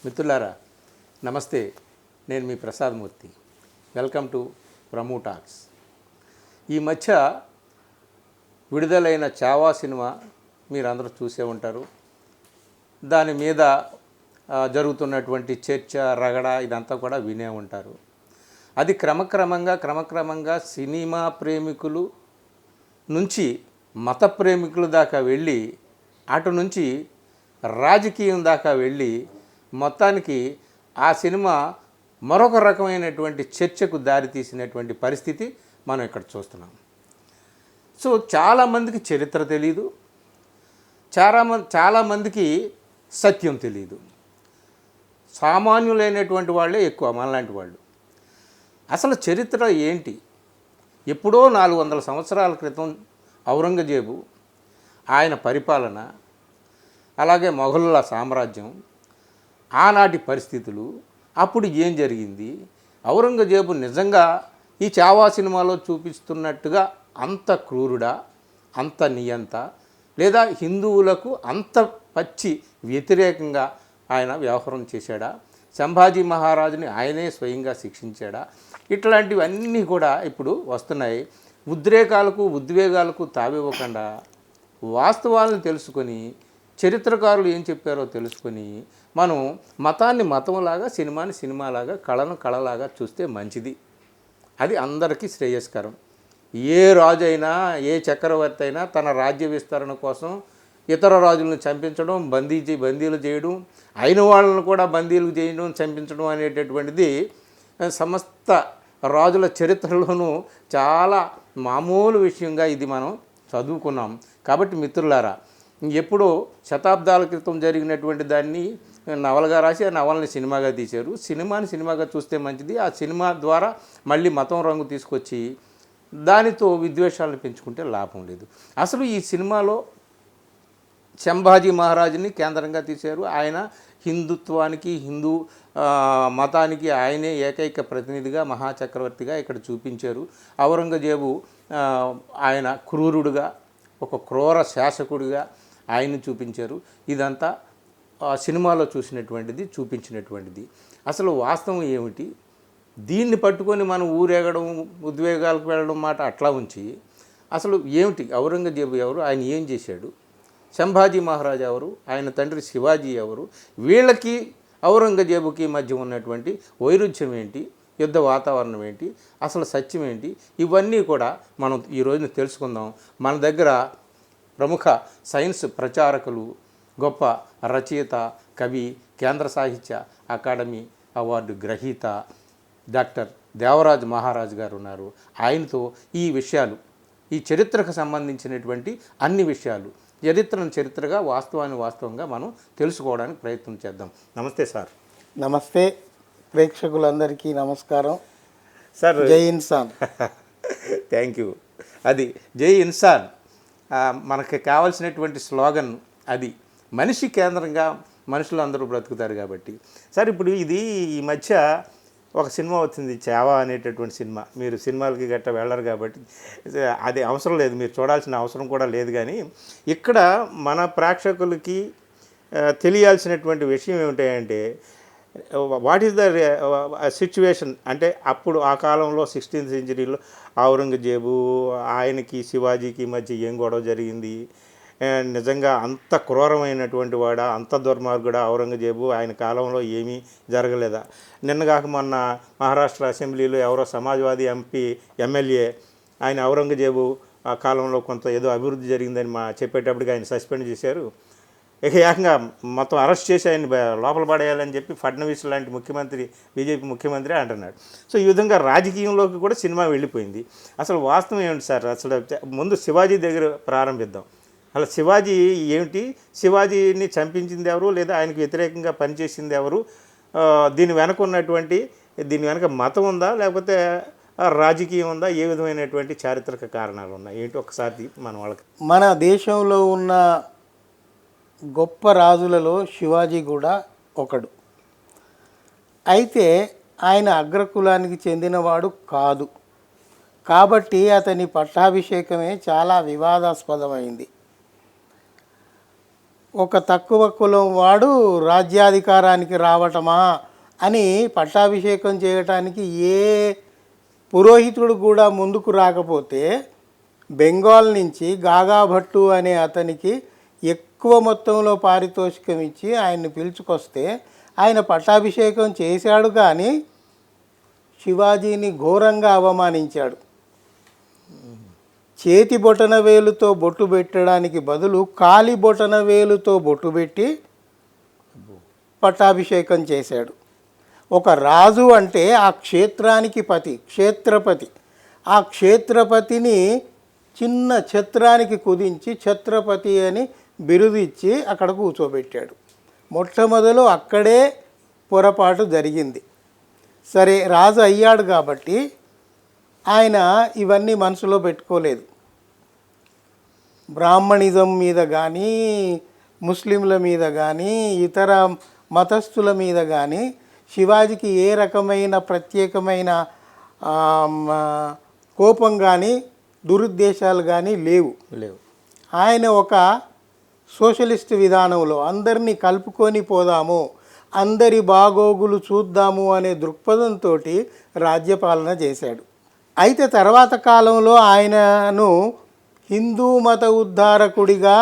మిత్రులారా నమస్తే, నేను మీ Prasad Murthy. Welcome to Pramu talks. ఈ మధ్య విడుదలైన చావా సినిమా మీరందరూ చూసే ఉంటారు. దాని మీద జరుగుతున్నటువంటి చర్చ, రగడ ఇదంతా కూడా వినే ఉంటారు. అది క్రమక్రమంగా సినిమా ప్రేమికులు నుంచి మత ప్రేమికుల దాకా వెళ్ళి, అటు నుంచి రాజకీయం దాకా వెళ్ళి, మొత్తానికి ఆ సినిమా మరొక రకమైనటువంటి చర్చకు దారితీసినటువంటి పరిస్థితి మనం ఇక్కడ చూస్తున్నాం. సో చాలామందికి చరిత్ర తెలీదు, చాలామందికి సత్యం తెలీదు. సామాన్యులైనటువంటి వాళ్ళే ఎక్కువ, మనలాంటి వాళ్ళు. అసలు చరిత్ర ఏంటి? ఎప్పుడో 400 సంవత్సరాల క్రితం ఔరంగజేబు, ఆయన పరిపాలన, అలాగే మొఘలుల సామ్రాజ్యం, ఆనాటి పరిస్థితులు, అప్పుడు ఏం జరిగింది, ఔరంగజేబు నిజంగా ఈ చావా సినిమాలో చూపిస్తున్నట్టుగా అంత క్రూరుడా, అంత నియంత, లేదా హిందువులకు అంత పచ్చి వ్యతిరేకంగా ఆయన వ్యవహారం చేశాడా, సంభాజీ మహారాజుని ఆయనే స్వయంగా శిక్షించాడా, ఇట్లాంటివన్నీ కూడా ఇప్పుడు వస్తున్నాయి. ఉద్వేగాలకు తావివ్వకుండా వాస్తవాలను తెలుసుకొని, చరిత్రకారులు ఏం చెప్పారో తెలుసుకొని, మనం మతాన్ని మతంలాగా, సినిమాని సినిమాలాగా, కళను కళలాగా చూస్తే మంచిది. అది అందరికీ శ్రేయస్కరం. ఏ రాజు అయినా, ఏ చక్రవర్తి అయినా తన రాజ్య విస్తరణ కోసం ఇతర రాజులను చంపించడం, బందీలు చేయడం, అయిన వాళ్ళను కూడా బందీలు చేయడం, చంపించడం అనేటటువంటిది సమస్త రాజుల చరిత్రలోనూ చాలా మామూలు విషయంగా ఇది మనం చదువుకున్నాం. కాబట్టి మిత్రులారా, ఎప్పుడో శతాబ్దాల క్రితం జరిగినటువంటి దాన్ని నవలగా రాసి ఆ నవలని సినిమాగా తీశారు. సినిమాని సినిమాగా చూస్తే మంచిది. ఆ సినిమా ద్వారా మళ్ళీ మతం రంగు తీసుకొచ్చి దానితో విద్వేషాలను పెంచుకుంటే లాభం లేదు. అసలు ఈ సినిమాలో సంభాజీ మహారాజుని కేంద్రంగా తీశారు. ఆయన హిందుత్వానికి, హిందూ మతానికి ఆయనే ఏకైక ప్రతినిధిగా, మహాచక్రవర్తిగా ఇక్కడ చూపించారు. ఔరంగజేబు ఆయన క్రూరుడుగా, ఒక క్రూర శాసకుడిగా ఆయన్ని చూపించారు. ఇదంతా సినిమాలో చూపించినటువంటిది. అసలు వాస్తవం ఏమిటి? దీన్ని పట్టుకొని మనం ఊరేగడం, ఉద్వేగాలకు వెళ్ళడం మాట అట్లా ఉంచి, అసలు ఏమిటి ఔరంగజేబు ఎవరు, ఆయన ఏం చేశాడు, సంభాజీ మహారాజు ఎవరు, ఆయన తండ్రి శివాజీ ఎవరు, వీళ్ళకి ఔరంగజేబుకి మధ్య ఉన్నటువంటి వైరుధ్యం ఏంటి, యుద్ధ వాతావరణం ఏంటి, అసలు సత్యం ఏంటి, ఇవన్నీ కూడా మనం ఈ రోజున తెలుసుకుందాం. మన దగ్గర ప్రముఖ సైన్స్ ప్రచారకులు, గొప్ప రచయిత, కవి, కేంద్ర సాహిత్య అకాడమీ అవార్డు గ్రహీత డాక్టర్ దేవరాజ్ మహారాజ్ గారు ఉన్నారు. ఆయనతో ఈ విషయాలు, ఈ చరిత్రకు సంబంధించినటువంటి అన్ని విషయాలు, చరిత్రగా, వాస్తవంగా మనం తెలుసుకోవడానికి ప్రయత్నం చేద్దాం. నమస్తే సార్. నమస్తే ప్రేక్షకులందరికీ నమస్కారం సార్. జై ఇన్సాన్. Thank you. అది జై ఇన్సాన్ మనకి కావాల్సినటువంటి స్లోగన్. అది మనిషి కేంద్రంగా మనుషులు అందరూ బ్రతుకుతారు కాబట్టి. సార్, ఇప్పుడు ఇది ఈ మధ్య ఒక సినిమా వచ్చింది, చావా అనేటటువంటి సినిమా. మీరు సినిమాలకి గట్రా వెళ్ళరు కాబట్టి అది అవసరం లేదు, మీరు చూడాల్సిన అవసరం కూడా లేదు. కానీ ఇక్కడ మన ప్రేక్షకులకి తెలియాల్సినటువంటి విషయం ఏమిటంటే, వాట్ ఈస్ ద సిచ్యువేషన్ అంటే, అప్పుడు ఆ కాలంలో 16th centuryలో ఔరంగజేబు ఆయనకి శివాజీకి మధ్య ఏం గొడవ జరిగింది, నిజంగా అంత క్రూరమైనటువంటి వాడా, అంత దుర్మార్గుడా ఔరంగజేబు, ఆయన కాలంలో ఏమీ జరగలేదా? నిన్నగాక మొన్న మహారాష్ట్ర అసెంబ్లీలో ఎవరో సమాజ్వాదీ ఎమ్మెల్యే ఆయన ఔరంగజేబు ఆ కాలంలో కొంత ఏదో అభివృద్ధి జరిగిందని చెప్పేటప్పటికి ఆయన సస్పెండ్ చేశారు. ఇక ఏకంగా మొత్తం అరెస్ట్ చేసి ఆయన లోపల పడేయాలని చెప్పి ఫడ్నవీస్ లాంటి ముఖ్యమంత్రి, బీజేపీ ముఖ్యమంత్రి అంటున్నాడు. సో ఈ విధంగా రాజకీయంలోకి కూడా సినిమా వెళ్ళిపోయింది. అసలు వాస్తవం ఏమిటి సార్? అసలు ముందు శివాజీ దగ్గర ప్రారంభిద్దాం. అలా శివాజీ ఏమిటి, శివాజీని చంపించింది ఎవరు, లేదా ఆయనకు వ్యతిరేకంగా పనిచేసింది ఎవరు, దీని వెనక మతం ఉందా, లేకపోతే రాజకీయం ఉందా, ఏ విధమైనటువంటి చారిత్రక కారణాలు ఉన్నాయి, ఏంటి ఒకసారి మన దేశంలో ఉన్న గొప్ప రాజులలో శివాజీ కూడా ఒకడు. అయితే ఆయన అగ్రకులానికి చెందినవాడు కాదు కాబట్టి అతని పట్టాభిషేకమే చాలా వివాదాస్పదమైంది. ఒక తక్కువ కులం వాడు రాజ్యాధికారానికి రావటమా అని పట్టాభిషేకం చేయటానికి ఏ పురోహితుడు కూడా ముందుకు రాకపోతే బెంగాల్ నుంచి గాగా భట్టు అనే అతనికి ఎక్కువ మొత్తంలో పారితోషికం ఇచ్చి ఆయన్ని పిలుచుకొస్తే ఆయన పట్టాభిషేకం చేశాడు, కానీ శివాజీని ఘోరంగా అవమానించాడు. చేతి బొటన వేలుతో బొట్టు పెట్టడానికి బదులు కాలి బొటన వేలుతో బొట్టు పెట్టి పట్టాభిషేకం చేశాడు. ఒక రాజు అంటే ఆ క్షేత్రానికి పతి, క్షేత్రపతి. ఆ క్షేత్రపతిని చిన్న ఛత్రానికి కుదించి ఛత్రపతి అని బిరుదు ఇచ్చి అక్కడ కూర్చోబెట్టాడు. మొట్టమొదలు అక్కడే పొరపాటు జరిగింది. సరే, రాజు అయ్యాడు కాబట్టి ఆయన ఇవన్నీ మనసులో పెట్టుకోలేదు. బ్రాహ్మణిజం మీద కానీ, ముస్లింల మీద కానీ, ఇతర మతస్థుల మీద కానీ శివాజీకి ఏ రకమైన ప్రత్యేకమైన కోపం కానీ దురుద్దేశాలు కానీ లేవు. ఆయన ఒక సోషలిస్ట్ విధానంలో అందరినీ కలుపుకొని పోదాము, అందరి బాగోగులు చూద్దాము అనే దృక్పథంతో రాజ్యపాలన చేశాడు. అయితే తర్వాత కాలంలో ఆయనను హిందూ మత ఉద్ధారకుడిగా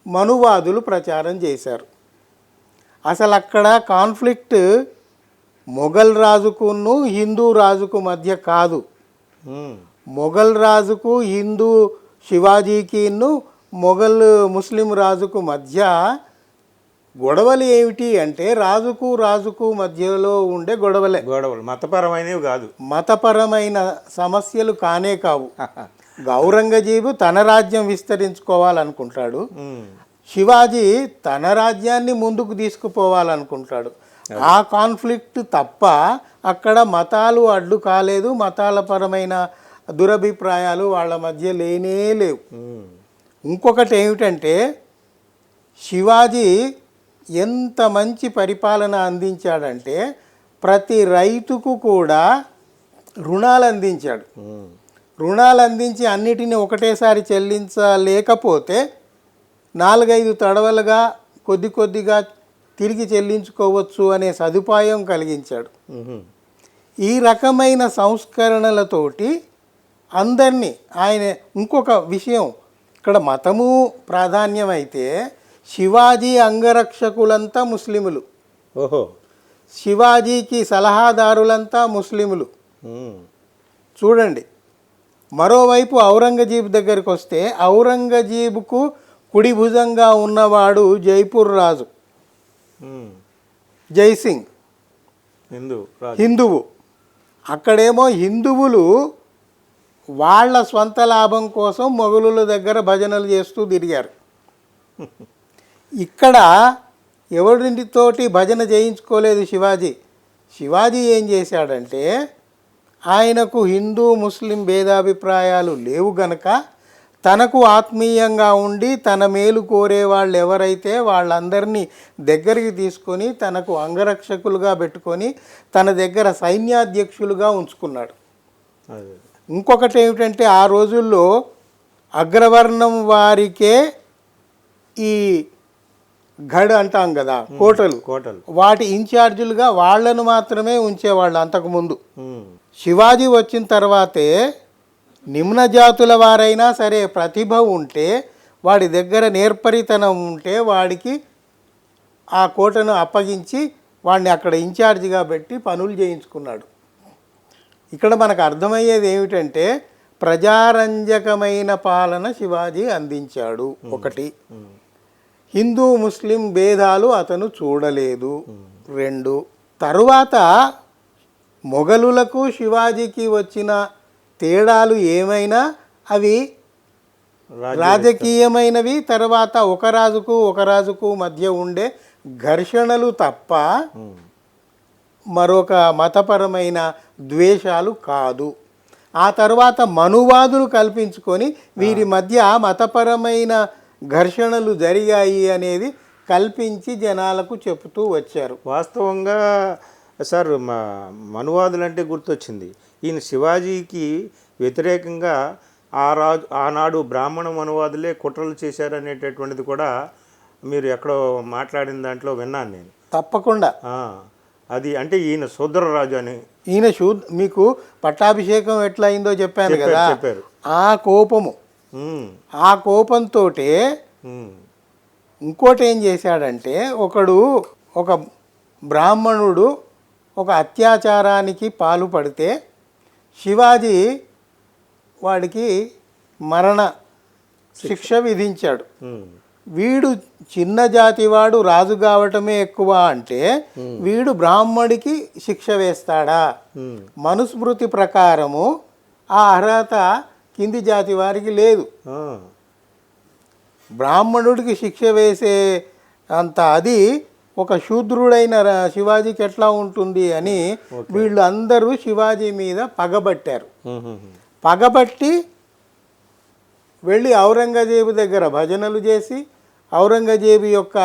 మనువాదులు ప్రచారం చేశారు. అసలు అక్కడ కాన్ఫ్లిక్ట్ మొఘల్ రాజుకును హిందూ రాజుకు మధ్య కాదు. మొఘల్ రాజుకు హిందూ శివాజీకిను మొఘల్ ముస్లిం రాజుకు మధ్య గొడవలు ఏమిటి అంటే రాజుకు మధ్యలో ఉండే గొడవలు మతపరమైనవి కాదు, మతపరమైన సమస్యలు కానే కావు. ఔరంగజేబు తన రాజ్యం విస్తరించుకోవాలనుకుంటాడు, శివాజీ తన రాజ్యాన్ని ముందుకు తీసుకుపోవాలనుకుంటాడు. ఆ కాన్ఫ్లిక్ట్ తప్ప అక్కడ మతాలు అడ్డు కాలేదు, మతాల పరమైన దురభిప్రాయాలు వాళ్ళ మధ్య లేనే లేవు. ఇంకొకటి ఏమిటంటే శివాజీ ఎంత మంచి పరిపాలన అందించాడంటే ప్రతి రైతుకు కూడా రుణాలు అందించాడు. రుణాలు అందించి అన్నిటినీ ఒకటేసారి చెల్లించలేకపోతే 4-5 తడవలుగా కొద్దిగా తిరిగి చెల్లించుకోవచ్చు అనే సదుపాయం కలిగించాడు. ఈ రకమైన సంస్కరణలతోటి అందరినీ ఆయన ఇంకొక విషయం, ఇక్కడ మతము ప్రాధాన్యమైతే శివాజీ అంగరక్షకులంతా ముస్లిములు, శివాజీకి సలహాదారులంతా ముస్లిములు. చూడండి, మరోవైపు ఔరంగజేబు దగ్గరికి వస్తే ఔరంగజేబుకు కుడి భుజంగా ఉన్నవాడు జైపూర్ రాజు జైసింగ్, హిందువు. అక్కడేమో హిందువులు వాళ్ళ స్వంత లాభం కోసం మొఘలుల దగ్గర భజనలు చేస్తూ తిరిగారు. ఇక్కడ ఎవరింటితోటి భజన చేయించుకోలేదు శివాజీ ఏం చేశాడంటే ఆయనకు హిందూ ముస్లిం భేదాభిప్రాయాలు లేవు గనక తనకు ఆత్మీయంగా ఉండి తన మేలు కోరే వాళ్ళు ఎవరైతే వాళ్ళందరినీ దగ్గరికి తీసుకొని తనకు అంగరక్షకులుగా పెట్టుకొని తన దగ్గర సైన్యాధ్యక్షులుగా ఉంచుకున్నాడు. ఇంకొకటి ఏమిటంటే ఆ రోజుల్లో అగ్రవర్ణం వారికే ఈ గఢ్ అంటాం కదా, కోటలు, వాటి ఇన్ఛార్జీలుగా వాళ్లను మాత్రమే ఉంచేవాళ్ళు అంతకుముందు. శివాజీ వచ్చిన తర్వాతే నిమ్న జాతుల వారైనా సరే ప్రతిభ ఉంటే, వాడి దగ్గర నేర్పరితనం ఉంటే వాడికి ఆ కోటను అప్పగించి వాడిని అక్కడ ఇన్ఛార్జిగా పెట్టి పనులు చేయించుకున్నాడు. ఇక్కడ మనకు అర్థమయ్యేది ఏమిటంటే ప్రజారంజకమైన పాలన శివాజీ అందించాడు. ఒకటి, హిందూ ముస్లిం భేదాలు అతను చూడలేదు. 2, తరువాత మొఘలులకు శివాజీకి వచ్చిన తేడాలు ఏమైనా అవి రాజకీయమైనవి, తర్వాత ఒక రాజుకు మధ్య ఉండే ఘర్షణలు తప్ప మరొక మతపరమైన ద్వేషాలు కాదు. ఆ తర్వాత మనువాదులు కల్పించుకొని వీరి మధ్య మతపరమైన ఘర్షణలు జరిగాయి అనేది కల్పించి జనాలకు చెబుతూ వచ్చారు. వాస్తవంగా సార్ మనువాదులు అంటే గుర్తొచ్చింది, ఈయన శివాజీకి వ్యతిరేకంగా ఆనాడు బ్రాహ్మణ మనువాదులే కుట్రలు చేశారనేటటువంటిది కూడా మీరు ఎక్కడో మాట్లాడిన దాంట్లో విన్నాను నేను. తప్పకుండా. అది అంటే ఈయన శూద్రరాజు అని. ఈయన మీకు పట్టాభిషేకం ఎట్లా అయిందో చెప్పాను కదా, చెప్పారు. ఆ కోపము, ఆ కోపంతో ఇంకోటి ఏం చేశాడంటే, ఒక బ్రాహ్మణుడు ఒక అత్యాచారానికి పాల్పడితే శివాజీ వాడికి మరణ శిక్ష విధించాడు. వీడు చిన్న జాతివాడు రాజు కావటమే ఎక్కువ అంటే వీడు బ్రాహ్మడికి శిక్ష వేస్తాడా? మనుస్మృతి ప్రకారము ఆ అర్హత కింది జాతి వారికి లేదు. బ్రాహ్మణుడికి శిక్ష వేసే అంత అది ఒక శూద్రుడైన శివాజీకి ఎట్లా ఉంటుంది అని వీళ్ళు అందరూ శివాజీ మీద పగబట్టారు. పగబట్టి వెళ్ళి ఔరంగజేబు దగ్గర భజనలు చేసి ఔరంగజేబుకు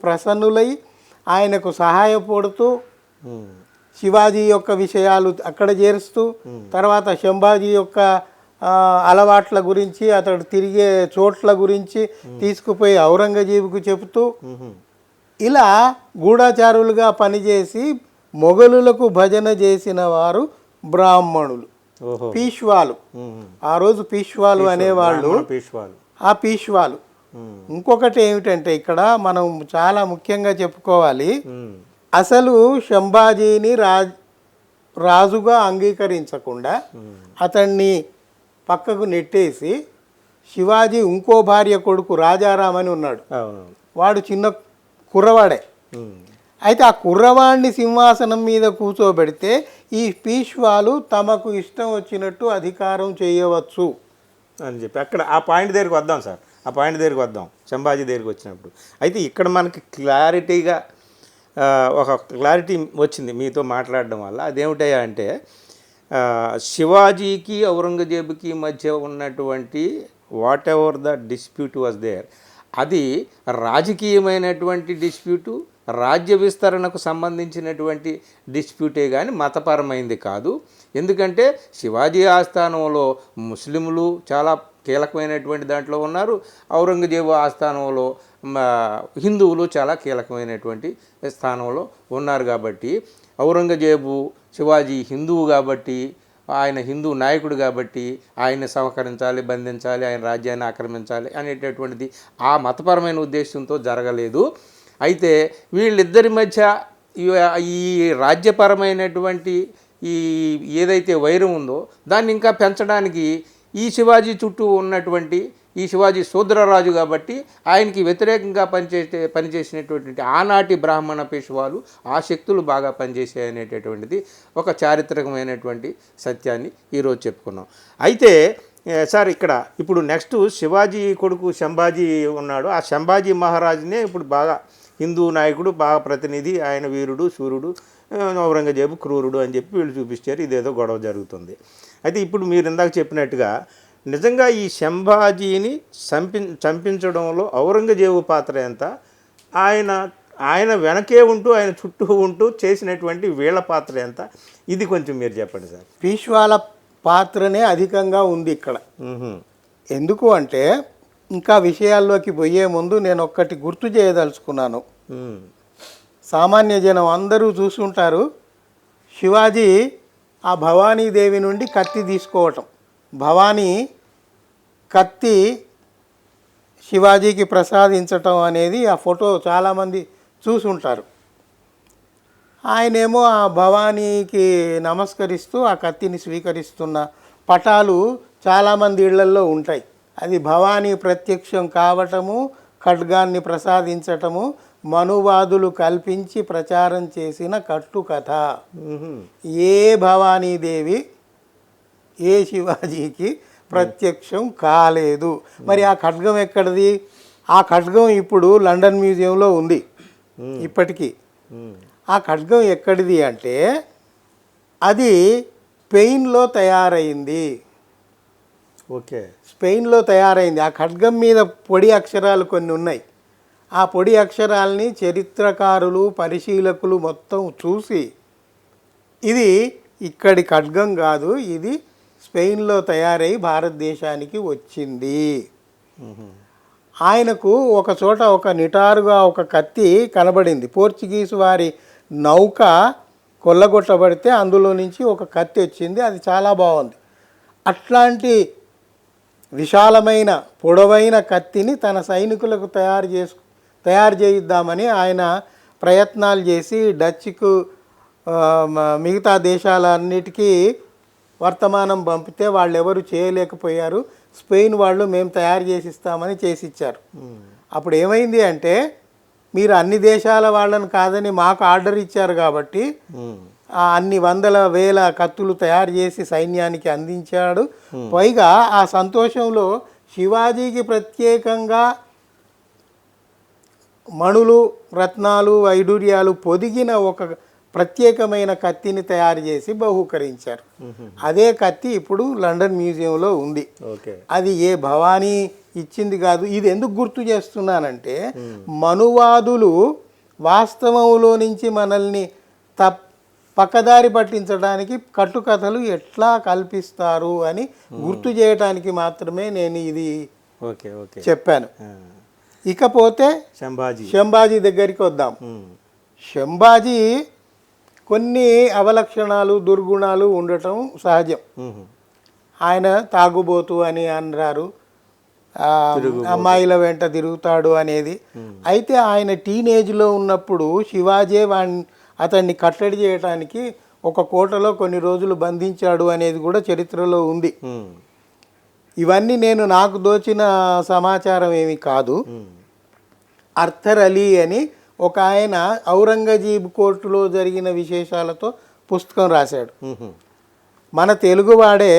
ప్రసన్నులై ఆయనకు సహాయపడుతూ శివాజీ యొక్క విషయాలు అక్కడ చేరుస్తూ, తర్వాత శంభాజీ యొక్క అలవాట్ల గురించి, అతడు తిరిగే చోట్ల గురించి తీసుకుపోయి ఔరంగజేబుకు చెబుతూ, ఇలా గూఢచారులుగా పనిచేసి మొఘలులకు భజన చేసిన వారు బ్రాహ్మణులు, పీష్వాలు. ఆ రోజు పీష్వాలు అనేవాళ్ళు, ఆ పీష్వాలు. ఇంకొకటి ఏమిటంటే ఇక్కడ మనం చాలా ముఖ్యంగా చెప్పుకోవాలి, అసలు శంభాజీని రాజుగా అంగీకరించకుండా అతన్ని పక్కకు నెట్టేసి శివాజీ ఇంకో భార్య కొడుకు రాజారాం అని ఉన్నాడు. వాడు చిన్న కుర్రవాడే. అయితే ఆ కుర్రవాడిని సింహాసనం మీద కూర్చోబెడితే ఈ పీష్వాలు తమకు ఇష్టం వచ్చినట్టు అధికారం చేయవచ్చు అని చెప్పి అక్కడ ఆ పాయింట్ దగ్గరికి వద్దాం సార్. ఆ పాయింట్ దగ్గరికి వద్దాం శంభాజీ దగ్గరికి వచ్చినప్పుడు. అయితే ఇక్కడ మనకి క్లారిటీగా ఒక క్లారిటీ వచ్చింది మీతో మాట్లాడడం వల్ల. అదేమిటయ్యా అంటే, శివాజీకి ఔరంగజేబుకి మధ్య ఉన్నటువంటి whatever the dispute was there, అది రాజకీయమైనటువంటి డిస్ప్యూటు, రాజ్య విస్తరణకు సంబంధించినటువంటి డిస్ప్యూటే కానీ మతపరమైంది కాదు. ఎందుకంటే శివాజీ ఆస్థానంలో ముస్లింలు చాలా కీలకమైనటువంటి దాంట్లో ఉన్నారు, ఔరంగజేబు ఆస్థానంలో హిందువులు చాలా కీలకమైనటువంటి స్థానంలో ఉన్నారు. కాబట్టి ఔరంగజేబు శివాజీ హిందువు కాబట్టి, ఆయన హిందూ నాయకుడు కాబట్టి ఆయన్ని సంహరించాలి, బంధించాలి, ఆయన రాజ్యాన్ని ఆక్రమించాలి అనేటటువంటిది ఆ మతపరమైన ఉద్దేశంతో జరగలేదు. అయితే వీళ్ళిద్దరి మధ్య ఈ రాజ్యపరమైనటువంటి ఏదైతే వైరం ఉందో దాన్ని ఇంకా పెంచడానికి ఈ శివాజీ చుట్టూ ఉన్నటువంటి ఈ శివాజీ శూద్రరాజు కాబట్టి ఆయనకి వ్యతిరేకంగా పనిచేసినటువంటి ఆనాటి బ్రాహ్మణ పేష్వాలు ఆ శక్తులు బాగా పనిచేసాయనేటటువంటిది ఒక చారిత్రకమైనటువంటి సత్యాన్ని ఈరోజు చెప్పుకున్నాం. అయితే సార్ ఇక్కడ ఇప్పుడు నెక్స్ట్ శివాజీ కొడుకు శంభాజీ ఉన్నాడు. ఆ శంభాజీ మహారాజునే ఇప్పుడు బాగా హిందూ నాయకుడు, బాగా ప్రతినిధి, ఆయన వీరుడు శూరుడు, ఔరంగజేబు క్రూరుడు అని చెప్పి వీళ్ళు చూపించారు. ఇదేదో గొడవ జరుగుతుంది. అయితే ఇప్పుడు మీరు ఇందాక చెప్పినట్టుగా నిజంగా ఈ శంభాజీని చంపించడంలో ఔరంగజేబు పాత్ర ఎంత, ఆయన వెనకే ఉంటూ ఆయన చుట్టూ ఉంటూ చేసినటువంటి వీళ్ళ పాత్ర ఎంత, ఇది కొంచెం మీరు చెప్పండి సార్. పీష్వాల పాత్రనే అధికంగా ఉంది ఇక్కడ. ఎందుకు అంటే ఇంకా విషయాల్లోకి పోయే ముందు నేను ఒక్కటి గుర్తు చేయదలుచుకున్నాను. సామాన్య జనం అందరూ చూసుంటారు, శివాజీ ఆ భవానీదేవి నుండి కత్తి తీసుకోవటం, భవానీ కత్తి శివాజీకి ప్రసాదించటం అనేది ఆ ఫోటో చాలామంది చూసుంటారు. ఆయనేమో ఆ భవానీకి నమస్కరిస్తూ ఆ కత్తిని స్వీకరిస్తున్న పటాలు చాలామంది ఇళ్లల్లో ఉంటాయి. అది భవానీ ప్రత్యక్షం కావటము, ఖడ్గాన్ని ప్రసాదించటము మనువాదులు కల్పించి ప్రచారం చేసిన కట్టుకథ. ఏ భవానీదేవి ఏ శివాజీకి ప్రత్యక్షం కాలేదు. మరి ఆ ఖడ్గం ఎక్కడిది? ఆ ఖడ్గం ఇప్పుడు లండన్ మ్యూజియంలో ఉంది ఇప్పటికీ. ఆ ఖడ్గం ఎక్కడిది అంటే అది స్పెయిన్లో తయారైంది. ఓకే, స్పెయిన్లో తయారైంది. ఆ ఖడ్గం మీద పొడి అక్షరాలు కొన్ని ఉన్నాయి. ఆ పొడి అక్షరాల్ని చరిత్రకారులు పరిశీలకులు మొత్తం చూసి ఇది ఇక్కడి ఖడ్గం కాదు, ఇది స్పెయిన్లో తయారై భారతదేశానికి వచ్చింది. ఆయనకు ఒక చోట ఒక నిటారుగా ఒక కత్తి కనబడింది. పోర్చుగీసు వారి నౌక కొల్లగొట్టబడితే అందులో నుంచి ఒక కత్తి వచ్చింది. అది చాలా బాగుంది. అట్లాంటి విశాలమైన పొడవైన కత్తిని తన సైనికులకు తయారు చేయిద్దామని ఆయన ప్రయత్నాలు చేసి డచ్కు మిగతా దేశాలన్నిటికీ వర్తమానం పంపితే వాళ్ళు ఎవరు చేయలేకపోయారు. స్పెయిన్ వాళ్ళు మేము తయారు చేసి ఇస్తామని చేసిచ్చారు. అప్పుడు ఏమైంది అంటే, మీరు అన్ని దేశాల వాళ్ళని కాదని మాకు ఆర్డర్ ఇచ్చారు కాబట్టి అన్ని వందల వేల కత్తులు తయారు చేసి సైన్యానికి అందించాడు. పైగా ఆ సంతోషంలో శివాజీకి ప్రత్యేకంగా మణులు, రత్నాలు, వైడూర్యాలు పొదిగిన ఒక ప్రత్యేకమైన కత్తిని తయారు చేసి బహూకరించారు. అదే కత్తి ఇప్పుడు లండన్ మ్యూజియంలో ఉంది. అది ఏ భవానీ ఇచ్చింది కాదు. ఇది ఎందుకు గుర్తు చేస్తున్నానంటే, మనువాదులు వాస్తవంలో నుంచి మనల్ని పక్కదారి పట్టించడానికి కట్టుకథలు ఎట్లా కల్పిస్తారు అని గుర్తు చేయడానికి మాత్రమే నేను ఇది చెప్పాను. ఇకపోతే శంభాజీ దగ్గరికి వద్దాం. శంభాజీ కొన్ని అవలక్షణాలు, దుర్గుణాలు ఉండటం సహజం. ఆయన తాగుబోతు అని అన్నారు, అమ్మాయిల వెంట తిరుగుతాడు అనేది. అయితే ఆయన టీనేజ్లో ఉన్నప్పుడు శివాజీ అతన్ని కట్టడి చేయడానికి ఒక కోటలో కొన్ని రోజులు బంధించాడు అనేది కూడా చరిత్రలో ఉంది. ఇవన్నీ నేను నాకు దోచిన సమాచారం ఏమి కాదు. అర్థర్ అలీ అని ఒక ఆయన ఔరంగజేబు కోర్టులో జరిగిన విశేషాలతో పుస్తకం రాశాడు. మన తెలుగువాడే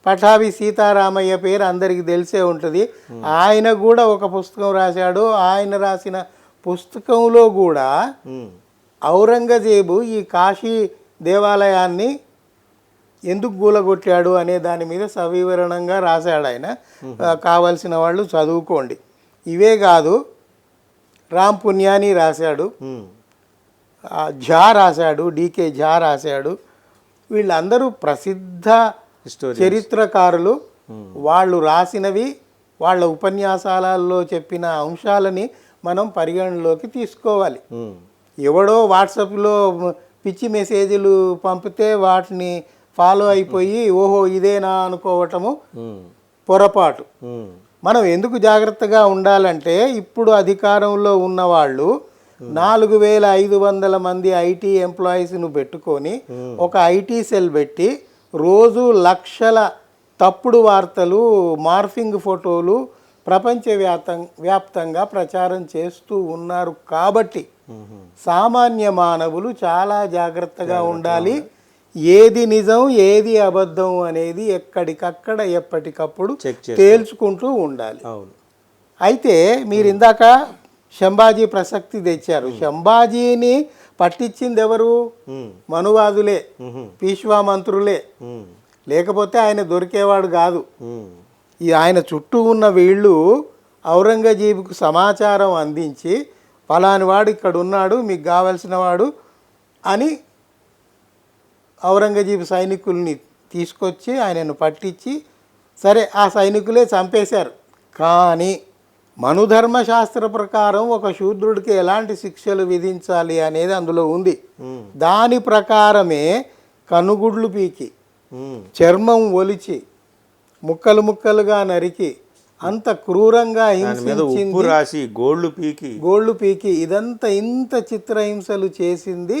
పఠాభి సీతారామయ్య పేరు అందరికి తెలిసే ఉంటుంది. ఆయన కూడా ఒక పుస్తకం రాశాడు. ఆయన రాసిన పుస్తకంలో కూడా ఔరంగజేబు ఈ కాశీ దేవాలయాన్ని ఎందుకు గూలగొట్టాడు అనే దాని మీద సవివరణంగా రాశాడు ఆయన. కావలసిన వాళ్ళు చదువుకోండి. ఇవే కాదు, రామ్ పున్యాని రాశాడు, ఝా రాశాడు, డికే ఝా రాశాడు. వీళ్ళందరూ ప్రసిద్ధ చరిత్రకారులు. వాళ్ళు రాసినవి, వాళ్ళ ఉపన్యాసాలలో చెప్పిన అంశాలని మనం పరిగణలోకి తీసుకోవాలి. ఎవడో వాట్సాప్లో పిచ్చి మెసేజ్లు పంపితే వాటిని ఫాలో అయిపోయి ఓహో ఇదేనా అనుకోవటము పొరపాటు. మనం ఎందుకు జాగ్రత్తగా ఉండాలంటే, ఇప్పుడు అధికారంలో ఉన్నవాళ్ళు 4500 మంది ఐటీ ఎంప్లాయీస్ను పెట్టుకొని ఒక ఐటీ సెల్ పెట్టి రోజు లక్షల తప్పుడు వార్తలు, మార్ఫింగ్ ఫోటోలు ప్రపంచవ్యాప్తంగా ప్రచారం చేస్తూ ఉన్నారు. కాబట్టి సామాన్య మానవులు చాలా జాగ్రత్తగా ఉండాలి. ఏది నిజం, ఏది అబద్ధం అనేది ఎక్కడికక్కడ ఎప్పటికప్పుడు తేల్చుకుంటూ ఉండాలి. అయితే మీరు ఇందాక శంభాజీ ప్రసక్తి తెచ్చారు. శంభాజీని పట్టించింది ఎవరు? మనువాదులే, పీష్వా మంత్రులే. లేకపోతే ఆయన దొరికేవాడు కాదు. ఈ ఆయన చుట్టూ ఉన్న వీళ్ళు ఔరంగజేబుకు సమాచారం అందించి ఫలాని వాడు ఇక్కడ ఉన్నాడు, మీకు కావలసిన వాడు అని ఔరంగజేబు సైనికుల్ని తీసుకొచ్చి ఆయనను పట్టించి, సరే ఆ సైనికులే చంపేశారు. కానీ మనుధర్మశాస్త్ర ప్రకారం ఒక శూద్రుడికి ఎలాంటి శిక్షలు విధించాలి అనేది అందులో ఉంది. దాని ప్రకారమే కనుగుడ్లు పీకి, చర్మం ఒలిచి, ముక్కలు ముక్కలుగా నరికి, అంత క్రూరంగా హింసించింది, గోళ్ళు పీకి ఇదంతా ఇంత చిత్రహింసలు చేసింది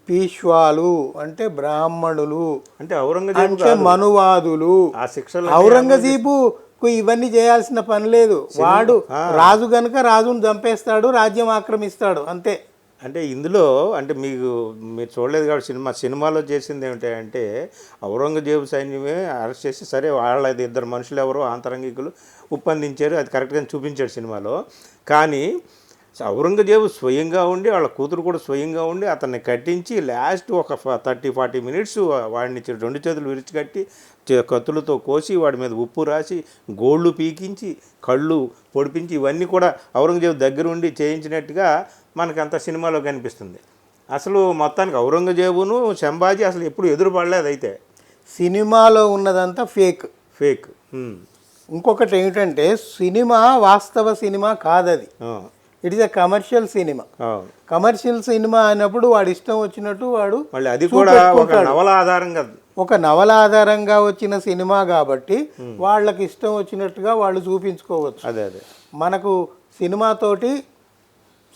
పీష్వాలు, అంటే బ్రాహ్మణులు, అంటే మనువాదులు. ఔరంగజేబుకు ఇవన్నీ చేయాల్సిన పని లేదు. వాడు రాజు గనుక రాజును చంపేస్తాడు, రాజ్యం ఆక్రమిస్తాడు, అంతే. అంటే ఇందులో అంటే మీరు చూడలేదు కాబట్టి సినిమాలో చేసింది ఏమిటంటే, ఔరంగజేబు సైన్యమే అరెస్ట్ చేసి, సరే వాళ్ళది ఇద్దరు మనుషులు ఎవరో ఆంతరంగికులు ఉప్పందించారు, అది కరెక్ట్గా చూపించాడు సినిమాలో. కానీ ఔరంగజేబు స్వయంగా ఉండి, వాళ్ళ కూతురు కూడా స్వయంగా ఉండి అతన్ని కట్టించి లాస్ట్ ఒక 30-40 మినిట్స్ వాడిని 2 చేతులు విరిచికట్టి కత్తులతో కోసి వాడి మీద ఉప్పు రాసి గోళ్ళు పీకించి కళ్ళు పొడిపించి ఇవన్నీ కూడా ఔరంగజేబు దగ్గర ఉండి చేయించినట్టుగా మనకంత సినిమాలో కనిపిస్తుంది. అసలు మొత్తానికి ఔరంగజేబును శంభాజీ అసలు ఎప్పుడు ఎదురుపడలేదు. అయితే సినిమాలో ఉన్నదంతా ఫేక్. ఫేక్. ఇంకొకటి ఏమిటంటే సినిమా వాస్తవ సినిమా కాదది, it is a commercial cinema. Commercial cinema అయినప్పుడు వాడు ఇష్టం వచ్చినట్టు వాడు మళ్ళీ అది కూడా ఒక నవల ఆధారంగా, ఒక నవల ఆధారంగా వచ్చిన సినిమా కాబట్టి వాళ్ళకి ఇష్టం వచ్చినట్టుగా వాళ్ళు చూపించుకోవచ్చు. అదే అదే మనకు సినిమాతోటి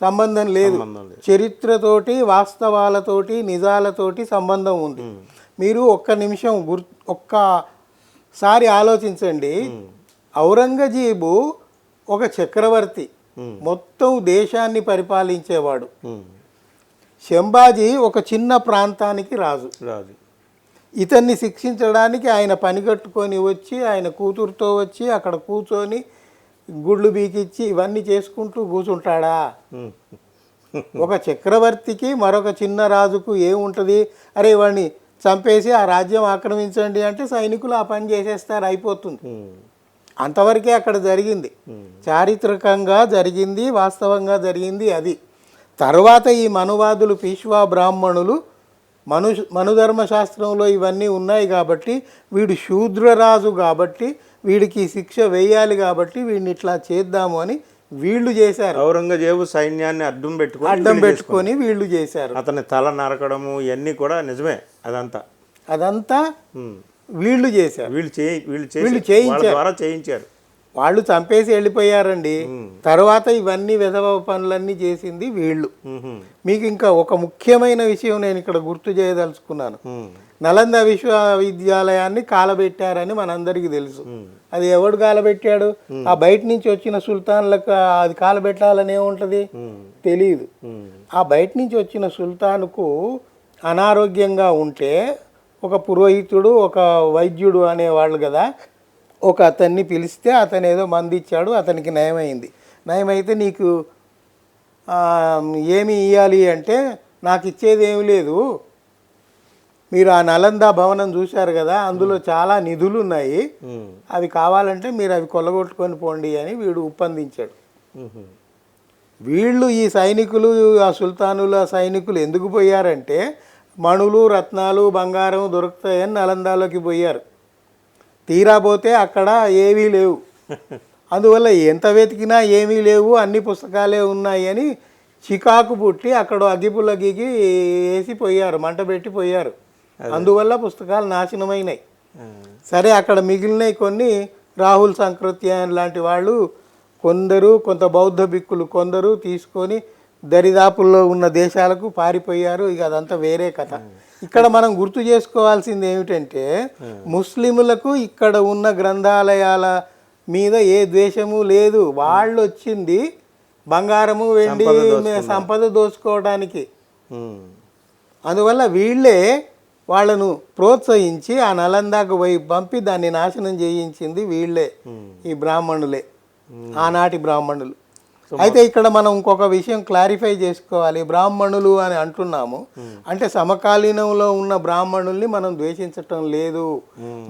సంబంధం లేదు, చరిత్రతోటి వాస్తవాలతోటి నిజాలతోటి సంబంధం ఉంది. మీరు ఒక్క నిమిషం ఒక్కసారి ఆలోచించండి. ఔరంగజేబు ఒక చక్రవర్తి, మొత్తం దేశాన్ని పరిపాలించేవాడు. శంభాజీ ఒక చిన్న ప్రాంతానికి రాజు. ఇతన్ని శిక్షించడానికి ఆయన పని కట్టుకొని వచ్చి ఆయన కూతురుతో వచ్చి అక్కడ కూర్చొని గుళ్ళు బీకిచ్చి ఇవన్నీ చేసుకుంటూ కూర్చుంటాడా? ఒక చక్రవర్తికి మరొక చిన్న రాజుకు ఏముంటుంది? అరే వాడిని చంపేసి ఆ రాజ్యం ఆక్రమించండి అంటే సైనికులు ఆ పని చేసేస్తారు, అయిపోతుంది. అంతవరకే అక్కడ జరిగింది, చారిత్రకంగా జరిగింది, వాస్తవంగా జరిగింది అది. తర్వాత ఈ మనువాదులు పీష్వా బ్రాహ్మణులు మనుధర్మశాస్త్రంలో ఇవన్నీ ఉన్నాయి కాబట్టి వీడు శూద్రరాజు కాబట్టి వీడికి శిక్ష వేయాలి కాబట్టి వీడిని ఇట్లా చేద్దాము అని వీళ్ళు చేశారు. ఔరంగజేబు సైన్యాన్ని అడ్డం పెట్టుకొని వీళ్ళు చేశారు. అతని తల నరకడము ఇవన్నీ కూడా నిజమే. అదంతా వీళ్ళు చేశారు, వీళ్ళు చేయించారు. వాళ్ళు చంపేసి వెళ్ళిపోయారండి. తర్వాత ఇవన్నీ విధవ పనులన్నీ చేసింది వీళ్ళు. మీకు ఇంకా ఒక ముఖ్యమైన విషయం నేను ఇక్కడ గుర్తు చేయదలుచుకున్నాను. నలంద విశ్వవిద్యాలయాన్ని కాలబెట్టారని మనందరికీ తెలుసు. అది ఎవడు కాలబెట్టాడు? ఆ బయట నుంచి వచ్చిన సుల్తాన్లకు అది కాలబెట్టాలని ఏముంటుంది తెలియదు. ఆ బయట నుంచి వచ్చిన సుల్తాన్కు అనారోగ్యంగా ఉంటే ఒక పురోహితుడు ఒక వైద్యుడు అనేవాళ్ళు కదా, ఒక అతన్ని పిలిస్తే అతను ఏదో మంది ఇచ్చాడు, అతనికి నయమైంది. నయమైతే నీకు ఏమి ఇవ్వాలి అంటే నాకు ఇచ్చేది ఏమి లేదు, మీరు ఆ నలంద భవనం చూశారు కదా అందులో చాలా నిధులు ఉన్నాయి, అవి కావాలంటే మీరు అవి కొల్లగొట్టుకొని పోండి అని వీడు ఒప్పందించాడు. వీళ్ళు ఈ సైనికులు ఆ సుల్తానుల సైనికులు ఎందుకు పోయారంటే మణులు రత్నాలు బంగారం దొరుకుతాయని నలందాలోకి పోయారు. తీరా పోతే అక్కడ ఏవీ లేవు. అందువల్ల ఎంత వెతికినా ఏమీ లేవు, అన్ని పుస్తకాలే ఉన్నాయి అని చికాకు పుట్టి అక్కడ అగ్గిపుల్లగిగి వేసిపోయారు, మంట పెట్టిపోయారు. అందువల్ల పుస్తకాలు నాశనమైనాయి. సరే అక్కడ మిగిలినవి కొన్ని రాహుల్ సంకృత్యాయన్ లాంటి వాళ్ళు కొంత బౌద్ధ భిక్కులు కొందరు తీసుకొని దరిదాపుల్లో ఉన్న దేశాలకు పారిపోయారు. ఇక అదంతా వేరే కథ. ఇక్కడ మనం గుర్తు చేసుకోవాల్సింది ఏమిటంటే ముస్లిములకు ఇక్కడ ఉన్న గ్రంథాలయాల మీద ఏ ద్వేషము లేదు. వాళ్ళు వచ్చింది బంగారము వెండి సంపద దోచుకోవడానికి. అందువల్ల వీళ్ళే వాళ్ళను ప్రోత్సహించి ఆ నలందాకు పోయి పంపి దాన్ని నాశనం చేయించింది వీళ్ళే, ఈ బ్రాహ్మణులే, ఆనాటి బ్రాహ్మణులు. అయితే ఇక్కడ మనం ఇంకొక విషయం క్లారిఫై చేసుకోవాలి. బ్రాహ్మణులు అని అంటున్నాము అంటే సమకాలీనంలో ఉన్న బ్రాహ్మణుల్ని మనం ద్వేషించటం లేదు,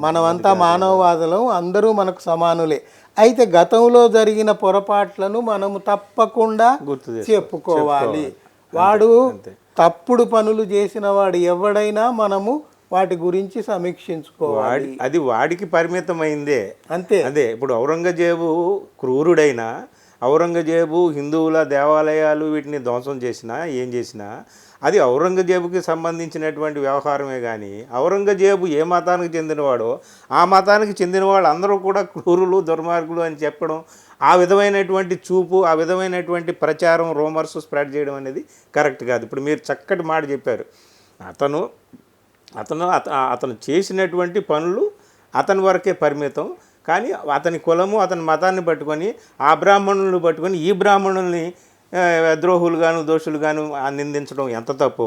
మనమంతా మానవవాదులం, అందరూ మనకు సమానులే. అయితే గతంలో జరిగిన పొరపాట్లను మనము తప్పకుండా చెప్పుకోవాలి. వాడు తప్పుడు పనులు చేసిన వాడు ఎవడైనా మనము వాటి గురించి సమీక్షించుకోవాలి. అది వాడికి పరిమితమైందే అంతే. అదే ఇప్పుడు ఔరంగజేబు క్రూరుడైనా, ఔరంగజేబు హిందువుల దేవాలయాలు వీటిని ధ్వంసం చేసినా ఏం చేసినా అది ఔరంగజేబుకి సంబంధించినటువంటి వ్యవహారమే. కానీ ఔరంగజేబు ఏ మతానికి చెందినవాడో ఆ మతానికి చెందిన వాళ్ళు అందరూ కూడా క్రూరులు దుర్మార్గులు అని చెప్పడం, ఆ విధమైనటువంటి చూపు, ఆ విధమైనటువంటి ప్రచారం, రూమర్స్ స్ప్రెడ్ చేయడం అనేది కరెక్ట్ కాదు. ఇప్పుడు మీరు చక్కటి మాట చెప్పారు. అతను చేసినటువంటి పనులు అతని వరకే పరిమితం. కానీ అతని కులము అతని మతాన్ని పట్టుకొని ఆ బ్రాహ్మణులను పట్టుకొని ఈ బ్రాహ్మణుల్ని ద్రోహులుగాను దోషులుగాను నిందించడం ఎంత తప్పో,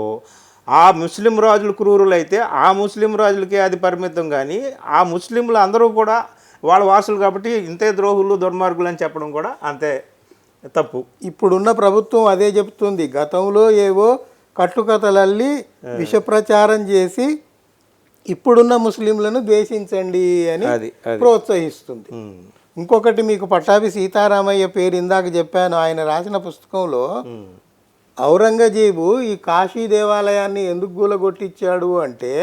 ఆ ముస్లిం రాజులు క్రూరులు అయితే ఆ ముస్లిం రాజులకే అది పరిమితం. కానీ ఆ ముస్లింలు అందరూ కూడా వాళ్ళ వాసులు కాబట్టి ఇంతే ద్రోహులు దుర్మార్గులు అని చెప్పడం కూడా అంతే తప్పు. ఇప్పుడున్న ప్రభుత్వం అదే చెప్తుంది. గతంలో ఏవో కట్టుకథలల్లి విష ప్రచారం చేసి ఇప్పుడున్న ముస్లింలను ద్వేషించండి అని ప్రోత్సహిస్తుంది. ఇంకొకటి మీకు పట్టాభి సీతారామయ్య పేరు ఇందాక చెప్పాను. ఆయన రాసిన పుస్తకంలో ఔరంగజేబు ఈ కాశీ దేవాలయాన్ని ఎందుకు కూలగొట్టించాడు అంటే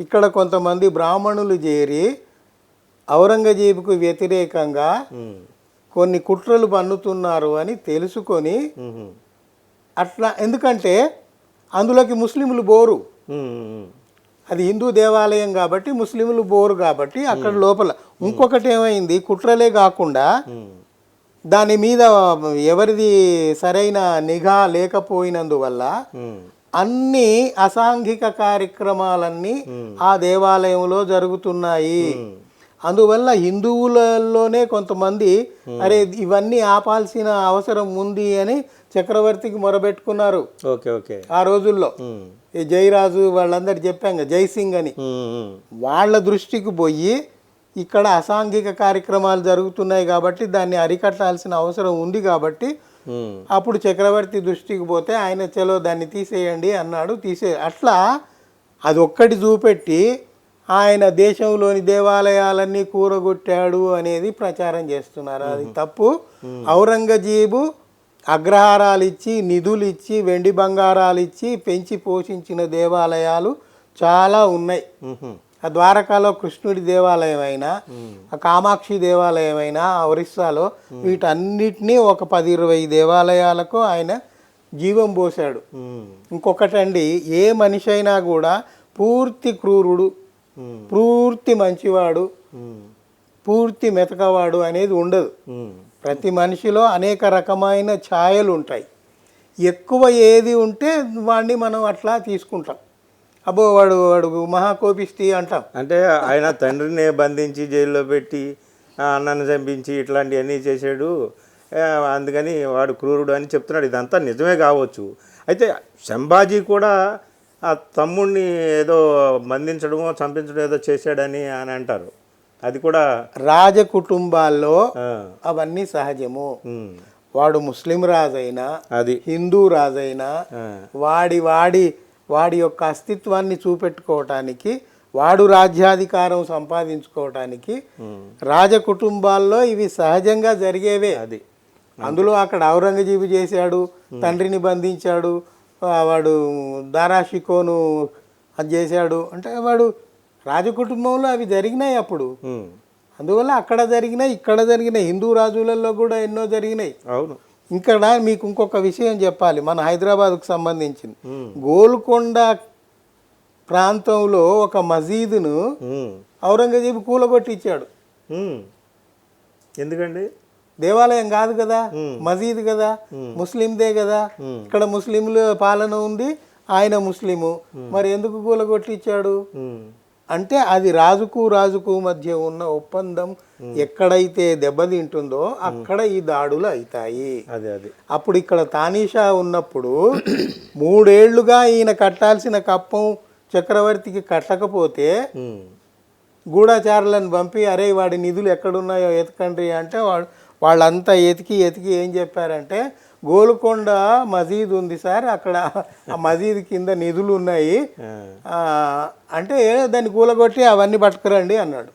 ఇక్కడ కొంతమంది బ్రాహ్మణులు చేరి ఔరంగజేబుకు వ్యతిరేకంగా కొన్ని కుట్రలు పన్నుతున్నారు అని తెలుసుకొని అట్లా, ఎందుకంటే అందులోకి ముస్లింలు బోరు, అది హిందూ దేవాలయం కాబట్టి ముస్లింలు బోరు కాబట్టి అక్కడ లోపల. ఇంకొకటి ఏమైంది, కుట్రలే కాకుండా దాని మీద ఎవరిది సరైన నిఘా లేకపోయినందువల్ల అన్ని అసాంఘిక కార్యక్రమాలన్నీ ఆ దేవాలయంలో జరుగుతున్నాయి. అందువల్ల హిందువులలోనే కొంతమంది అరే ఇవన్నీ ఆపాల్సిన అవసరం ఉంది అని చక్రవర్తికి మొరబెట్టుకున్నారు. ఓకే ఓకే ఆ రోజుల్లో ఈ జయరాజు వాళ్ళందరూ చెప్పాం జైసింగ్ అని, వాళ్ళ దృష్టికి పోయి ఇక్కడ అసాంఘిక కార్యక్రమాలు జరుగుతున్నాయి కాబట్టి దాన్ని అరికట్టాల్సిన అవసరం ఉంది కాబట్టి అప్పుడు చక్రవర్తి దృష్టికి పోతే ఆయన చలో దాన్ని తీసేయండి అన్నాడు. అట్లా అది ఒక్కటి చూపెట్టి ఆయన దేశంలోని దేవాలయాలన్నీ కూరగొట్టాడు అనేది ప్రచారం చేస్తున్నారు. అది తప్పు. ఔరంగజేబు అగ్రహారాలు ఇచ్చి, నిధులు ఇచ్చి, వెండి బంగారాలు ఇచ్చి పెంచి పోషించిన దేవాలయాలు చాలా ఉన్నాయి. ఆ ద్వారకాలో కృష్ణుడి దేవాలయం అయినా, ఆ కామాక్షి దేవాలయం అయినా ఒరిస్సాలో, వీటన్నిటినీ ఒక 10-20 దేవాలయాలకు ఆయన జీవం పోశాడు. ఇంకొకటండి, ఏ మనిషి అయినా కూడా పూర్తి క్రూరుడు, పూర్తి మంచివాడు, పూర్తి మెతకవాడు అనేది ఉండదు. ప్రతి మనిషిలో అనేక రకమైన ఛాయలు ఉంటాయి. ఎక్కువ ఏది ఉంటే వాడిని మనం అట్లా తీసుకుంటాం. అబ్బో వాడు వాడు మహాకోపిష్టి అంటాం. అంటే ఆయన తండ్రిని బంధించి జైల్లో పెట్టి అన్నను చంపించి ఇట్లాంటివన్నీ చేశాడు, అందుకని వాడు క్రూరుడు అని చెప్తున్నాడు. ఇదంతా నిజమే కావచ్చు. అయితే సంభాజీ కూడా ఆ తమ్ముడిని ఏదో బంధించడమో చంపించడం ఏదో చేశాడని అని అంటారు. అది కూడా రాజ కుటుంబాల్లో అవన్నీ సహజము. వాడు ముస్లిం రాజైనా, అది హిందూ రాజైనా, వాడి వాడి వాడి యొక్క అస్తిత్వాన్ని చూపెట్టుకోవటానికి, వాడు రాజ్యాధికారం సంపాదించుకోవటానికి రాజ కుటుంబాల్లో ఇవి సహజంగా జరిగేవే. అది అందులో అక్కడ ఔరంగజేబు చేశాడు, తండ్రిని బంధించాడు, వాడు దారాషికోను అది చేశాడు అంటే వాడు రాజకుటుంబంలో అవి జరిగినాయి అప్పుడు. అందువల్ల అక్కడ జరిగినాయి, ఇక్కడ జరిగినాయి, హిందూ రాజులలో కూడా ఎన్నో జరిగినాయి. అవును. ఇక్కడ మీకు ఇంకొక విషయం చెప్పాలి, మన హైదరాబాద్కు సంబంధించింది. గోల్కొండ ప్రాంతంలో ఒక మసీదును ఔరంగజేబు కూలగొట్టించాడు. ఎందుకండి? దేవాలయం కాదు కదా, మసీదు కదా, ముస్లిందే కదా. ఇక్కడ ముస్లింల పాలన ఉంది, ఆయన ముస్లిము, మరి ఎందుకు కూలగొట్టించాడు అంటే అది రాజుకు మధ్య ఉన్న ఒప్పందం ఎక్కడైతే దెబ్బతింటుందో అక్కడ ఈ దాడులు అవుతాయి. అప్పుడు ఇక్కడ తానీషా ఉన్నప్పుడు 3 ఏళ్లుగా ఈయన కట్టాల్సిన కప్పం చక్రవర్తికి కట్టకపోతే గూఢచారులను పంపి అరే వాడి నిధులు ఎక్కడున్నాయో ఎతకండి అంటే వాళ్ళంతా ఎతికి ఏం చెప్పారంటే గోల్కొండ మసీదు ఉంది సార్, అక్కడ ఆ మసీదు కింద నిధులు ఉన్నాయి అంటే దాన్ని కూలగొట్టి అవన్నీ పట్టుకురండి అన్నాడు.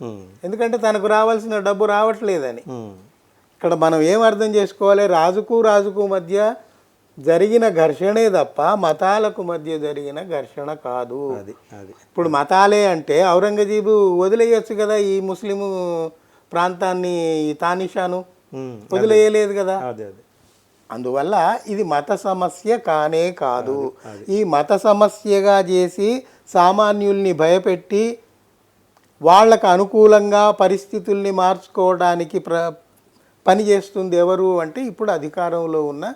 ఎందుకంటే తనకు రావాల్సిన డబ్బు రావట్లేదని. ఇక్కడ మనం ఏం అర్థం చేసుకోవాలి, రాజుకు మధ్య జరిగిన ఘర్షణే తప్ప మతాలకు మధ్య జరిగిన ఘర్షణ కాదు. ఇప్పుడు మతాలే అంటే ఔరంగజేబు వదిలేయచ్చు కదా ఈ ముస్లిం ప్రాంతాన్ని, తానిషాను వదిలేయలేదు కదా. అందువల్ల ఇది మత సమస్య కానే కాదు. ఈ మత సమస్యగా చేసి సామాన్యుల్ని భయపెట్టి వాళ్ళకు అనుకూలంగా పరిస్థితుల్ని మార్చుకోవడానికి పని చేస్తుంది ఎవరు అంటే ఇప్పుడు అధికారంలో ఉన్న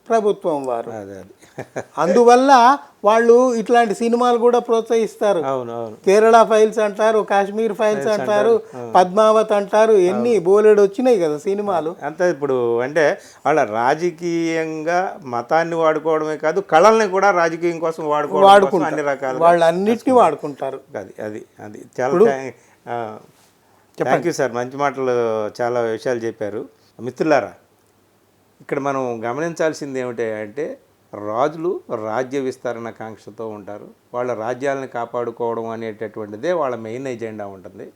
ప్రభుత్వం వారు. అందువల్ల వాళ్ళు ఇట్లాంటి సినిమాలు కూడా ప్రోత్సహిస్తారు. కేరళ ఫైల్స్ అంటారు, కాశ్మీర్ ఫైల్స్ అంటారు, పద్మావత్ అంటారు, ఎన్ని బోలెడు వచ్చినాయి కదా సినిమాలు. అంతే ఇప్పుడు అంటే వాళ్ళ రాజకీయంగా మతాన్ని వాడుకోవడమే కాదు, కళల్ని కూడా రాజకీయం కోసం వాడుకుంటారు. అన్ని రకాల వాళ్ళు అన్నిటినీ వాడుకుంటారు. అది చాలా థ్యాంక్ యూ సార్, మంచి మాటలు చాలా విషయాలు చెప్పారు. మిత్రులారా, ఇక్కడ మనం గమనించాల్సింది ఏమిటి అంటే రాజులు రాజ్య విస్తరణ కాంక్షతో ఉంటారు. వాళ్ళ రాజ్యాలను కాపాడుకోవడం అనేటటువంటిదే వాళ్ళ మెయిన్ ఎజెండా ఉంటుంది.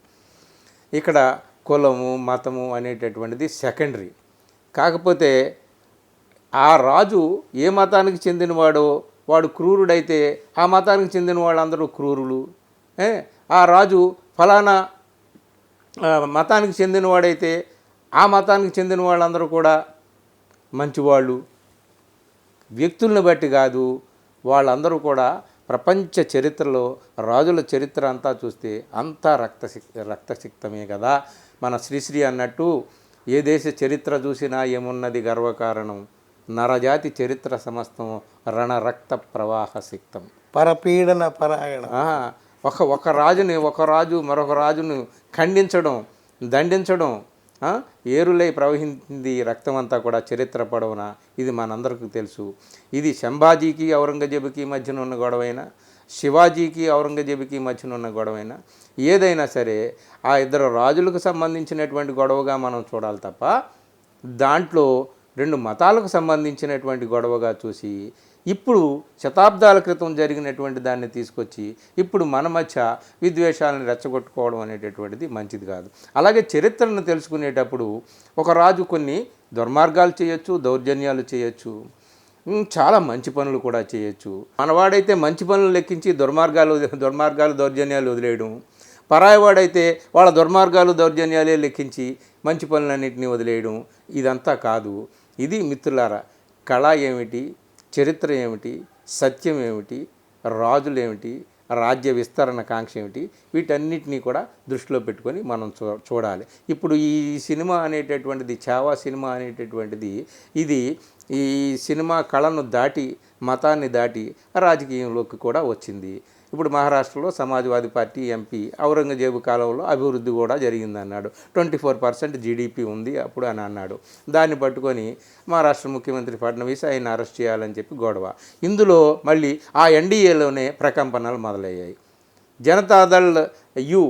ఇక్కడ కులము మతము అనేటటువంటిది సెకండరీ. కాకపోతే ఆ రాజు ఏ మతానికి చెందినవాడో వాడు క్రూరుడైతే ఆ మతానికి చెందిన వాళ్ళందరూ క్రూరులు. ఆ రాజు ఫలానా మతానికి చెందినవాడైతే ఆ మతానికి చెందిన వాళ్ళందరూ కూడా మంచివాళ్ళు. వ్యక్తులను బట్టి కాదు, వాళ్ళందరూ కూడా ప్రపంచ చరిత్రలో రాజుల చరిత్ర అంతా చూస్తే అంతా రక్తసిక్తమే కదా. మన శ్రీశ్రీ అన్నట్టు ఏ దేశ చరిత్ర చూసినా ఏమున్నది గర్వకారణం, నరజాతి చరిత్ర సమస్తం రణరక్త ప్రవాహ సిక్తం. పరపీడన పరాయణ. ఒక రాజు మరొక రాజును ఖండించడం, దండించడం, ఏరులై ప్రవహించింది రక్తం అంతా కూడా చరిత్ర పొడవునా. ఇది మనందరికీ తెలుసు. ఇది సంభాజీకి ఔరంగజేబుకి మధ్యన ఉన్న గొడవైనా, శివాజీకి ఔరంగజేబుకి మధ్యన ఉన్న గొడవైనా, ఏదైనా సరే ఆ ఇద్దరు రాజులకు సంబంధించినటువంటి గొడవగా మనం చూడాలి తప్ప దాంట్లో రెండు మతాలకు సంబంధించినటువంటి గొడవగా చూసి ఇప్పుడు శతాబ్దాల క్రితం జరిగినటువంటి దాన్ని తీసుకొచ్చి ఇప్పుడు మన మధ్య విద్వేషాలను రెచ్చగొట్టుకోవడం అనేటటువంటిది మంచిది కాదు. అలాగే చరిత్రను తెలుసుకునేటప్పుడు ఒక రాజు కొన్ని దుర్మార్గాలు చేయొచ్చు, దౌర్జన్యాలు చేయొచ్చు, చాలా మంచి పనులు కూడా చేయొచ్చు. మనవాడైతే మంచి పనులు లెక్కించి దుర్మార్గాలు దౌర్జన్యాలు వదిలేయడం, పరాయవాడైతే వాళ్ళ దుర్మార్గాలు దౌర్జన్యాలే లెక్కించి మంచి పనులన్నింటినీ వదిలేయడం, ఇదంతా కాదు. ఇది మిత్రులారా, కళ ఏమిటి, చరిత్ర ఏమిటి, సత్యం ఏమిటి, రాజులు ఏమిటి, రాజ్య విస్తరణ కాంక్ష ఏమిటి, వీటన్నిటినీ కూడా దృష్టిలో పెట్టుకొని మనం చూడాలి. ఇప్పుడు ఈ సినిమా అనేటటువంటిది, చావా సినిమా అనేటటువంటిది, ఇది ఈ సినిమా కళను దాటి, మతాన్ని దాటి రాజకీయంలోకి కూడా వచ్చింది. ఇప్పుడు మహారాష్ట్రలో సమాజ్వాదీ పార్టీ ఎంపీ ఔరంగజేబు కాలంలో అభివృద్ధి కూడా జరిగిందన్నాడు. 24% జీడిపి ఉంది అప్పుడు అని అన్నాడు. దాన్ని పట్టుకొని మహారాష్ట్ర ముఖ్యమంత్రి ఫడ్నవీస్ ఆయన అరెస్ట్ చేయాలని చెప్పి గొడవ. ఇందులో మళ్ళీ ఆ ఎన్డీఏలోనే ప్రకంపనలు మొదలయ్యాయి. జనతాదళ్ యు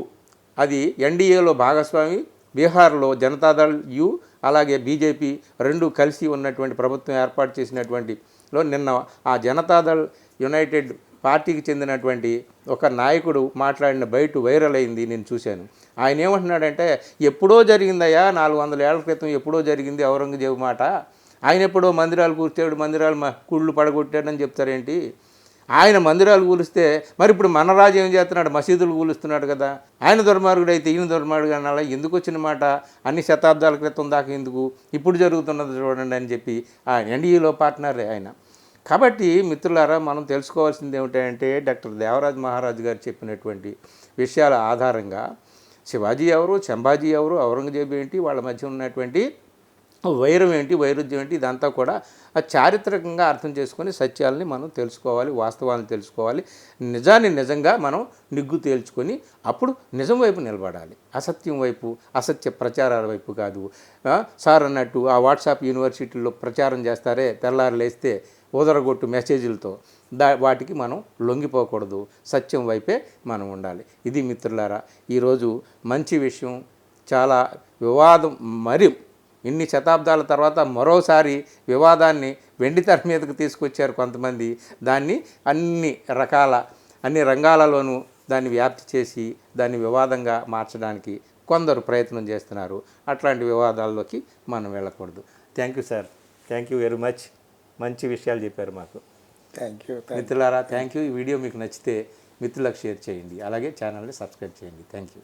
అది ఎన్డీఏలో భాగస్వామి. బీహార్లో జనతాదళ్ యు అలాగే బీజేపీ రెండు కలిసి ఉన్నటువంటి ప్రభుత్వం ఏర్పాటు చేసినటువంటిలో నిన్న ఆ జనతాదళ్ యునైటెడ్ పార్టీకి చెందినటువంటి ఒక నాయకుడు మాట్లాడిన బయట వైరల్ అయింది, నేను చూశాను. ఆయన ఏమంటున్నాడంటే, ఎప్పుడో జరిగిందయ్యా, 400 ఏళ్ల క్రితం ఎప్పుడో జరిగింది ఔరంగజేబు మాట. ఆయన ఎప్పుడో మందిరాలు కూర్చాడు, కుళ్ళు పడగొట్టాడని చెప్తారేంటి? ఆయన మందిరాలు కూలిస్తే మరి ఇప్పుడు మన రాజు ఏం చేస్తున్నాడు? మసీదులు కూలుస్తున్నాడు కదా. ఆయన దుర్మార్గుడు అయితే ఈయన దుర్మార్గుడు అనాలా? ఎందుకు వచ్చిన మాట? అన్ని శతాబ్దాల క్రితం దాకా ఎందుకు, ఇప్పుడు జరుగుతున్నది చూడండి అని చెప్పి ఆయన ఎన్డీఏలో పార్ట్నరే ఆయన. కాబట్టి మిత్రులారా, మనం తెలుసుకోవాల్సింది ఏమిటంటే డాక్టర్ దేవరాజ్ మహారాజ్ గారు చెప్పినటువంటి విషయాల ఆధారంగా శివాజీ ఎవరు, చంబాజీ ఎవరు, ఔరంగజేబు ఏంటి, వాళ్ళ మధ్య ఉన్నటువంటి వైరం ఏంటి, వైరుధ్యం ఏంటి, ఇదంతా కూడా చారిత్రకంగా అర్థం చేసుకొని సత్యాలని మనం తెలుసుకోవాలి, వాస్తవాలను తెలుసుకోవాలి. నిజాన్ని నిజంగా మనం నిగ్గు తేల్చుకొని అప్పుడు నిజం వైపు నిలబడాలి. అసత్యం వైపు, అసత్య ప్రచారాల వైపు కాదు. సార్ అన్నట్టు ఆ వాట్సాప్ యూనివర్సిటీల్లో ప్రచారం చేస్తారే, తెల్లారు లేస్తే ఊదరగొట్టు మెసేజ్లతో, వాటికి మనం లొంగిపోకూడదు. సత్యం వైపే మనం ఉండాలి. ఇది మిత్రులారా ఈరోజు మంచి విషయం. చాలా వివాదం, మరి ఇన్ని శతాబ్దాల తర్వాత మరోసారి వివాదాన్ని వెండితెర మీదకు తీసుకొచ్చారు కొంతమంది. దాన్ని అన్ని రంగాలలోనూ దాన్ని వ్యాప్తి చేసి దాన్ని వివాదంగా మార్చడానికి కొందరు ప్రయత్నం చేస్తున్నారు. అట్లాంటి వివాదాల్లోకి మనం వెళ్ళకూడదు. Thank you sir, thank you very much. మంచి విషయాలు చెప్పారు మాకు. థ్యాంక్ యూ మిత్రులారా, థ్యాంక్ యూ. ఈ వీడియో మీకు నచ్చితే మిత్రులకు షేర్ చేయండి, అలాగే ఛానల్ని సబ్స్క్రైబ్ చేయండి. Thank you.